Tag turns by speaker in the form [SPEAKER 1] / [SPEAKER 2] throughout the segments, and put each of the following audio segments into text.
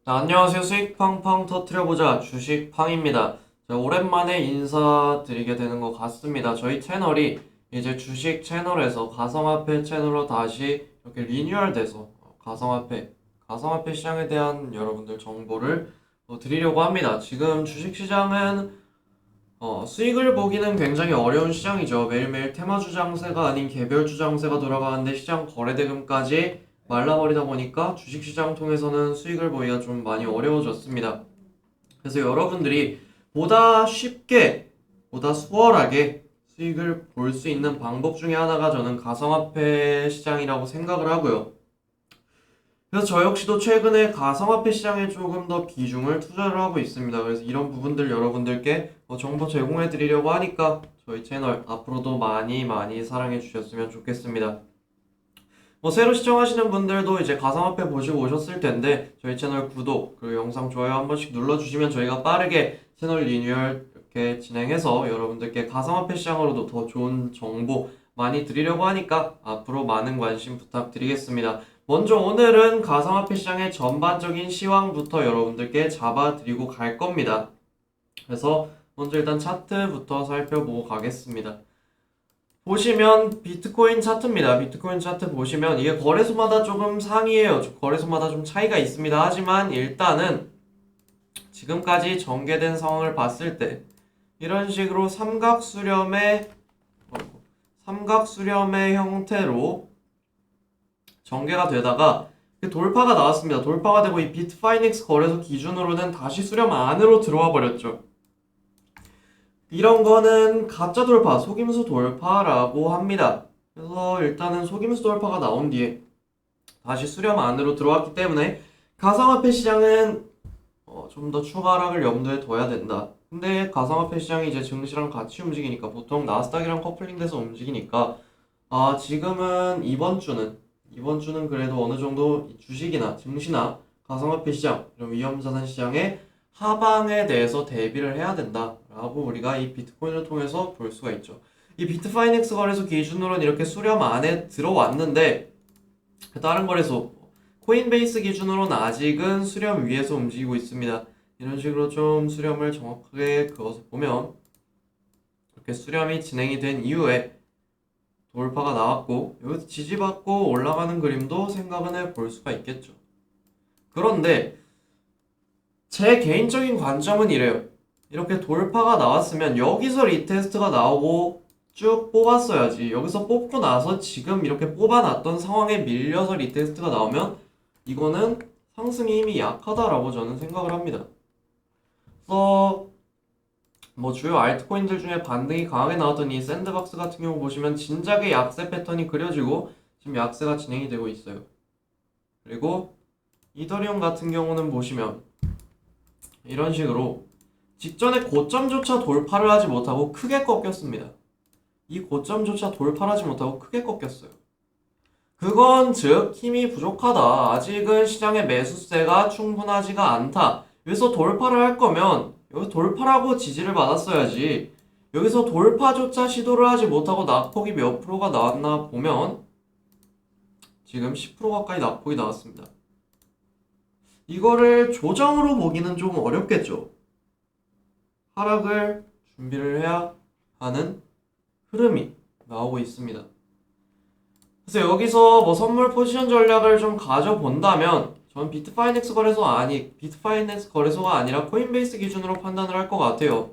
[SPEAKER 1] 안녕하세요. 수익 팡팡 터트려보자 주식팡입니다. 자, 오랜만에 인사드리게 되는 것 같습니다. 저희 채널이 이제 주식 채널에서 가상화폐 채널로 다시 이렇게 리뉴얼돼서 가상화폐 시장에 대한 여러분들 정보를 드리려고 합니다. 지금 주식시장은 수익을 보기는 굉장히 어려운 시장이죠. 매일매일 테마주 장세가 아닌 개별주 장세가 돌아가는데 시장 거래대금까지 말라버리다 보니까 주식시장 통해서는 수익을 보기가 좀 많이 어려워졌습니다. 그래서 여러분들이 보다 쉽게, 보다 수월하게 수익을 볼 수 있는 방법 중에 하나가 저는 가상화폐 시장이라고 생각을 하고요. 그래서 저 역시도 최근에 가상화폐 시장에 조금 더 비중을 투자를 하고 있습니다. 그래서 이런 부분들 여러분들께 정보 제공해 드리려고 하니까 저희 채널 앞으로도 많이 많이 사랑해 주셨으면 좋겠습니다. 새로 시청하시는 분들도 이제 가상화폐 보시고 오셨을 텐데 저희 채널 구독 그리고 영상 좋아요 한 번씩 눌러주시면 저희가 빠르게 채널 리뉴얼 이렇게 진행해서 여러분들께 가상화폐 시장으로도 더 좋은 정보 많이 드리려고 하니까 앞으로 많은 관심 부탁드리겠습니다. 먼저 오늘은 가상화폐 시장의 전반적인 시황부터 여러분들께 잡아드리고 갈 겁니다. 그래서 먼저 일단 차트부터 살펴보고 가겠습니다. 보시면 비트코인 차트입니다. 비트코인 차트 보시면 이게 거래소마다 조금 상이에요. 거래소마다 좀 차이가 있습니다. 하지만 일단은 지금까지 전개된 상황을 봤을 때 이런 식으로 삼각수렴의 형태로 전개가 되다가 돌파가 나왔습니다. 돌파가 되고 이 비트파이넥스 거래소 기준으로는 다시 수렴 안으로 들어와 버렸죠. 이런 거는 가짜 돌파, 속임수 돌파라고 합니다. 그래서 일단은 속임수 돌파가 나온 뒤에 다시 수렴 안으로 들어왔기 때문에 가상화폐 시장은 좀 더 추가 하락을 염두에 둬야 된다. 근데 가상화폐 시장이 이제 증시랑 같이 움직이니까 보통 나스닥이랑 커플링돼서 움직이니까 지금은 이번 주는 그래도 어느 정도 주식이나 증시나 가상화폐 시장, 이런 위험자산 시장의 하방에 대해서 대비를 해야 된다라고 우리가 이 비트코인을 통해서 볼 수가 있죠. 이 비트파이넥스 거래소 기준으로는 이렇게 수렴 안에 들어왔는데 다른 거래소 코인베이스 기준으로는 아직은 수렴 위에서 움직이고 있습니다. 이런 식으로 좀 수렴을 정확하게 그것을 보면 이렇게 수렴이 진행이 된 이후에 돌파가 나왔고 여기서 지지받고 올라가는 그림도 생각은 해볼 수가 있겠죠. 그런데 제 개인적인 관점은 이래요. 이렇게 돌파가 나왔으면 여기서 리테스트가 나오고 쭉 뽑았어야지. 여기서 뽑고 나서 지금 이렇게 뽑아놨던 상황에 밀려서 리테스트가 나오면 이거는 상승의 힘이 약하다라고 저는 생각을 합니다. 그래서 주요 알트코인들 중에 반등이 강하게 나왔던 이 샌드박스 같은 경우 보시면 진작에 약세 패턴이 그려지고 지금 약세가 진행이 되고 있어요. 그리고 이더리움 같은 경우는 보시면 이런 식으로 직전에 고점조차 돌파를 하지 못하고 크게 꺾였습니다. 이 고점조차 돌파를 하지 못하고 크게 꺾였어요. 그건 즉 힘이 부족하다. 아직은 시장의 매수세가 충분하지가 않다. 여기서 돌파를 할 거면 여기서 돌파라고 지지를 받았어야지. 여기서 돌파조차 시도를 하지 못하고 낙폭이 몇 프로가 나왔나 보면 지금 10% 가까이 낙폭이 나왔습니다. 이거를 조정으로 보기는 좀 어렵겠죠. 하락을 준비를 해야 하는 흐름이 나오고 있습니다. 그래서 여기서 선물 포지션 전략을 좀 가져본다면 전 비트파이넥스 거래소가 아니라 코인베이스 기준으로 판단을 할 것 같아요.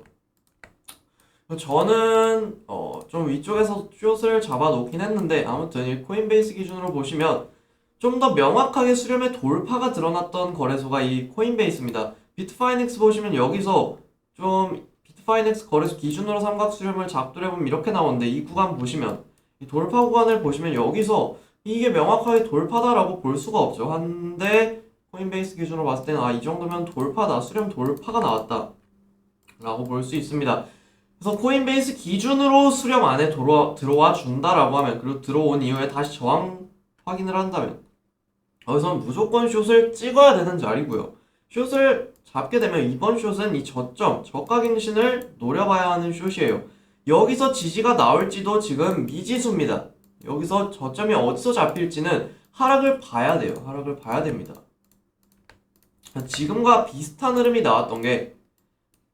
[SPEAKER 1] 저는 좀 위쪽에서 숏을 잡아 놓긴 했는데 아무튼 이 코인베이스 기준으로 보시면 좀 더 명확하게 수렴의 돌파가 드러났던 거래소가 이 코인베이스입니다. 비트파이넥스 보시면 여기서 좀 비트파이넥스 거래소 기준으로 삼각 수렴을 작동해보면 이렇게 나오는데 이 구간 보시면 이 돌파 구간을 보시면 여기서 이게 명확하게 돌파다라고 볼 수가 없죠. 한데 코인베이스 기준으로 봤을 때는 이 정도면 돌파다, 수렴 돌파가 나왔다 라고 볼 수 있습니다. 그래서 코인베이스 기준으로 수렴 안에 들어와 준다라고 하면, 그리고 들어온 이후에 다시 저항 확인을 한다면 여기서는 무조건 숏을 찍어야 되는 자리고요. 숏을 잡게 되면 이번 숏은 이 저가 갱신을 노려봐야 하는 숏이에요. 여기서 지지가 나올지도 지금 미지수입니다. 여기서 저점이 어디서 잡힐지는 하락을 봐야 돼요. 하락을 봐야 됩니다. 지금과 비슷한 흐름이 나왔던 게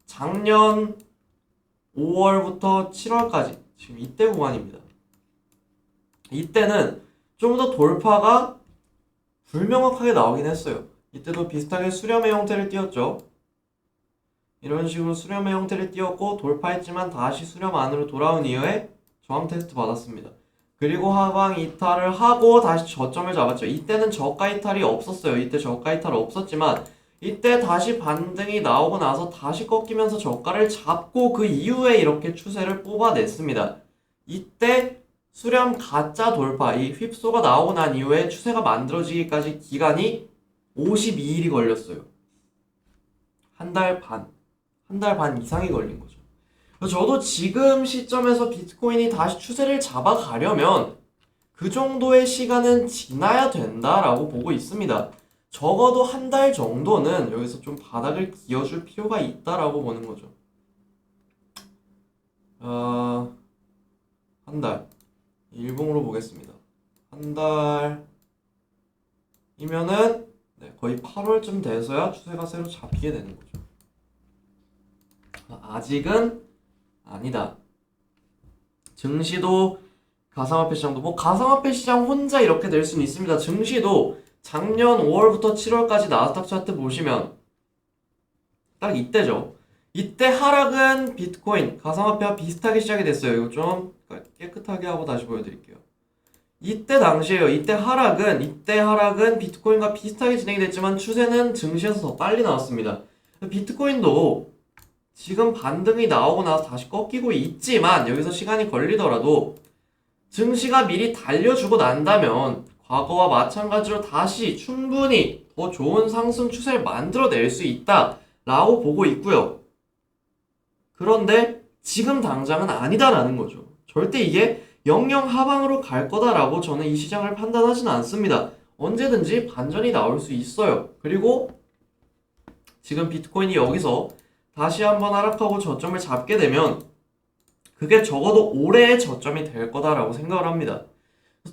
[SPEAKER 1] 작년 5월부터 7월까지 지금 이때 구간입니다. 이때는 좀 더 돌파가 불명확하게 나오긴 했어요. 이때도 비슷하게 수렴의 형태를 띄었죠. 이런 식으로 수렴의 형태를 띄었고 돌파했지만 다시 수렴 안으로 돌아온 이후에 저항 테스트 받았습니다. 그리고 하방 이탈을 하고 다시 저점을 잡았죠. 이때는 저가 이탈이 없었어요. 이때 저가 이탈 없었지만 이때 다시 반등이 나오고 나서 다시 꺾이면서 저가를 잡고 그 이후에 이렇게 추세를 뽑아냈습니다. 이때 수렴 가짜 돌파, 이 휩소가 나오고 난 이후에 추세가 만들어지기까지 기간이 52일이 걸렸어요. 한 달 반 이상이 걸린 거죠. 저도 지금 시점에서 비트코인이 다시 추세를 잡아가려면 그 정도의 시간은 지나야 된다라고 보고 있습니다. 적어도 한 달 정도는 여기서 좀 바닥을 기어줄 필요가 있다라고 보는 거죠. 한 달. 일봉으로 보겠습니다. 한 달이면은 거의 8월쯤 돼서야 추세가 새로 잡히게 되는 거죠. 아직은 아니다. 증시도 가상화폐 시장도 가상화폐 시장 혼자 이렇게 될 수는 있습니다. 증시도 작년 5월부터 7월까지 나스닥 차트 보시면 딱 이때죠. 이때 하락은 비트코인, 가상화폐와 비슷하게 시작이 됐어요. 이거 좀 깨끗하게 하고 다시 보여드릴게요. 이때 당시에요. 이때 하락은 비트코인과 비슷하게 진행이 됐지만 추세는 증시에서 더 빨리 나왔습니다. 비트코인도 지금 반등이 나오고 나서 다시 꺾이고 있지만 여기서 시간이 걸리더라도 증시가 미리 달려주고 난다면 과거와 마찬가지로 다시 충분히 더 좋은 상승 추세를 만들어낼 수 있다라고 보고 있고요. 그런데 지금 당장은 아니다라는 거죠. 절대 이게 영영 하방으로 갈 거다라고 저는 이 시장을 판단하지는 않습니다. 언제든지 반전이 나올 수 있어요. 그리고 지금 비트코인이 여기서 다시 한번 하락하고 저점을 잡게 되면 그게 적어도 올해의 저점이 될 거다라고 생각을 합니다.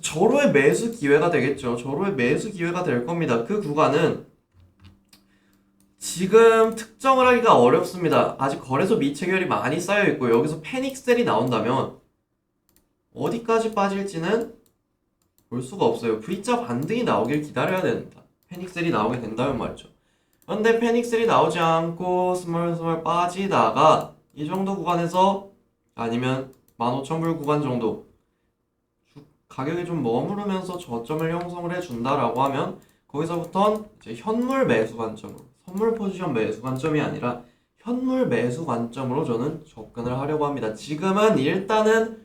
[SPEAKER 1] 절호의 매수 기회가 되겠죠. 절호의 매수 기회가 될 겁니다. 그 구간은 지금 특정을 하기가 어렵습니다. 아직 거래소 미체결이 많이 쌓여 있고 여기서 패닉셀이 나온다면 어디까지 빠질지는 볼 수가 없어요. V자 반등이 나오길 기다려야 됩니다. 패닉셀이 나오게 된다면 말이죠. 그런데 패닉셀이 나오지 않고 스멀스멀 빠지다가 이 정도 구간에서 아니면 15,000불 구간 정도 가격이 좀 머무르면서 저점을 형성을 해준다라고 하면 거기서부터는 이제 현물 매수 관점으로 선물 포지션 매수 관점이 아니라 현물 매수 관점으로 저는 접근을 하려고 합니다. 지금은 일단은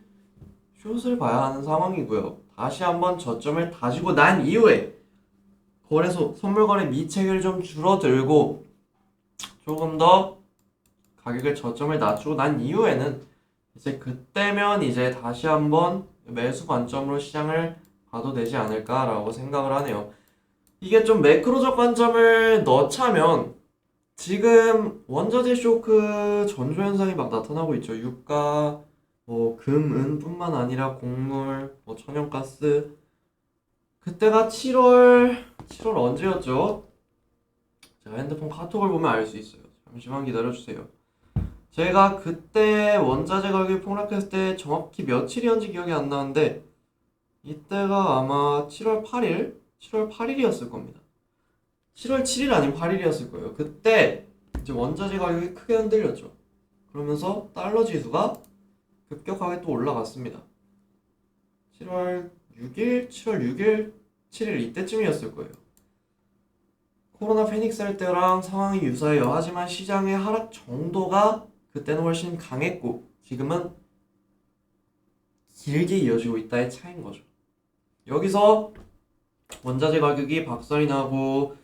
[SPEAKER 1] 숏을 봐야 하는 상황이고요. 다시 한번 저점을 다지고 난 이후에 거래소 선물거래 미체결이 좀 줄어들고 조금 더 가격의 저점을 낮추고 난 이후에는 이제 그때면 이제 다시 한번 매수 관점으로 시장을 봐도 되지 않을까라고 생각을 하네요. 이게 좀 매크로적 관점을 넣자면 지금 원자재 쇼크 전조 현상이 막 나타나고 있죠. 유가, 금, 은뿐만 아니라 곡물, 천연가스. 그때가 7월 언제였죠? 제가 핸드폰 카톡을 보면 알 수 있어요. 잠시만 기다려주세요. 제가 그때 원자재 가격이 폭락했을 때 정확히 며칠이었는지 기억이 안 나는데 이때가 아마 7월 8일이었을 겁니다. 7월 7일 아니면 8일이었을 거예요. 그때 이제 원자재 가격이 크게 흔들렸죠. 그러면서 달러 지수가 급격하게 또 올라갔습니다. 7월 6일, 7일 이때쯤이었을 거예요. 코로나 패닉셀 때랑 상황이 유사해요. 하지만 시장의 하락 정도가 그때는 훨씬 강했고 지금은 길게 이어지고 있다의 차이인 거죠. 여기서 원자재 가격이 박살이 나고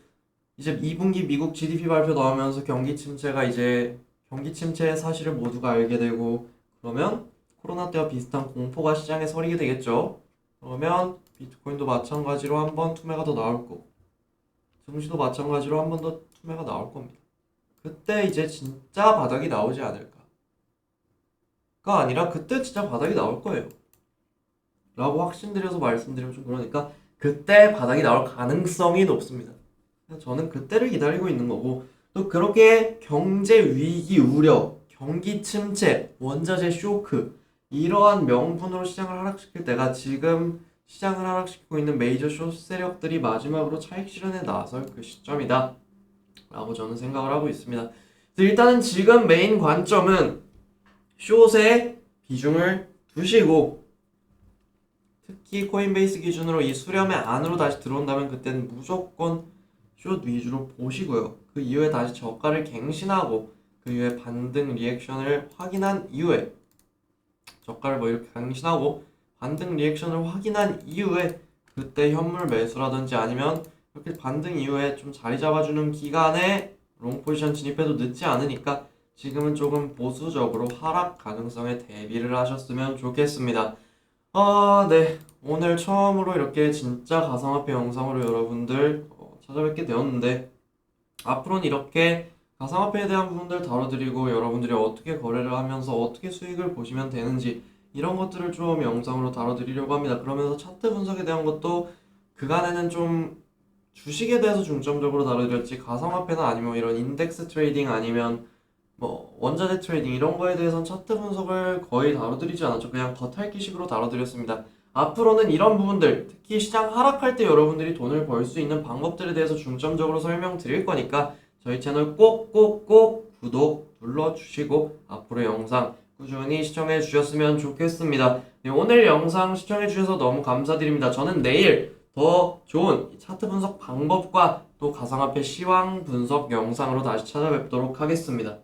[SPEAKER 1] 이제 2분기 미국 GDP 발표 나오면서 경기 침체의 사실을 모두가 알게 되고 그러면 코로나 때와 비슷한 공포가 시장에 서리게 되겠죠. 그러면 비트코인도 마찬가지로 한 번 투매가 더 나올 거고 증시도 마찬가지로 한 번 더 투매가 나올 겁니다. 그때 이제 진짜 바닥이 나오지 않을까가 아니라 그때 진짜 바닥이 나올 거예요. 라고 확신드려서 말씀드리면 좀 그러니까 그때 바닥이 나올 가능성이 높습니다. 저는 그때를 기다리고 있는 거고, 또 그렇게 경제 위기 우려, 경기 침체, 원자재 쇼크, 이러한 명분으로 시장을 하락시킬 때가 지금 시장을 하락시키고 있는 메이저 숏 세력들이 마지막으로 차익 실현에 나설 그 시점이다 라고 저는 생각을 하고 있습니다. 일단은 지금 메인 관점은 숏에 비중을 두시고, 특히 코인베이스 기준으로 이 수렴의 안으로 다시 들어온다면 그때는 무조건 숏 위주로 보시고요. 그 이후에 다시 저가를 갱신하고 그 이후에 반등 리액션을 확인한 이후에 저가를 뭐 이렇게 갱신하고 반등 리액션을 확인한 이후에 그때 현물 매수라든지 아니면 이렇게 반등 이후에 좀 자리 잡아주는 기간에 롱 포지션 진입해도 늦지 않으니까 지금은 조금 보수적으로 하락 가능성에 대비를 하셨으면 좋겠습니다. 네. 오늘 처음으로 이렇게 진짜 가상화폐 영상으로 여러분들 찾아뵙게 되었는데, 앞으로는 이렇게 가상화폐에 대한 부분들 다뤄드리고 여러분들이 어떻게 거래를 하면서 어떻게 수익을 보시면 되는지 이런 것들을 좀 영상으로 다뤄드리려고 합니다. 그러면서 차트 분석에 대한 것도 그간에는 좀 주식에 대해서 중점적으로 다뤄드렸지, 가상화폐나 아니면 이런 인덱스 트레이딩 아니면 뭐 원자재 트레이딩 이런 거에 대해서는 차트 분석을 거의 다뤄드리지 않았죠. 그냥 겉핥기식으로 다뤄드렸습니다. 앞으로는 이런 부분들, 특히 시장 하락할 때 여러분들이 돈을 벌 수 있는 방법들에 대해서 중점적으로 설명드릴 거니까 저희 채널 꼭꼭꼭 구독 눌러주시고 앞으로 영상 꾸준히 시청해 주셨으면 좋겠습니다. 네, 오늘 영상 시청해 주셔서 너무 감사드립니다. 저는 내일 더 좋은 차트 분석 방법과 또 가상화폐 시황 분석 영상으로 다시 찾아뵙도록 하겠습니다.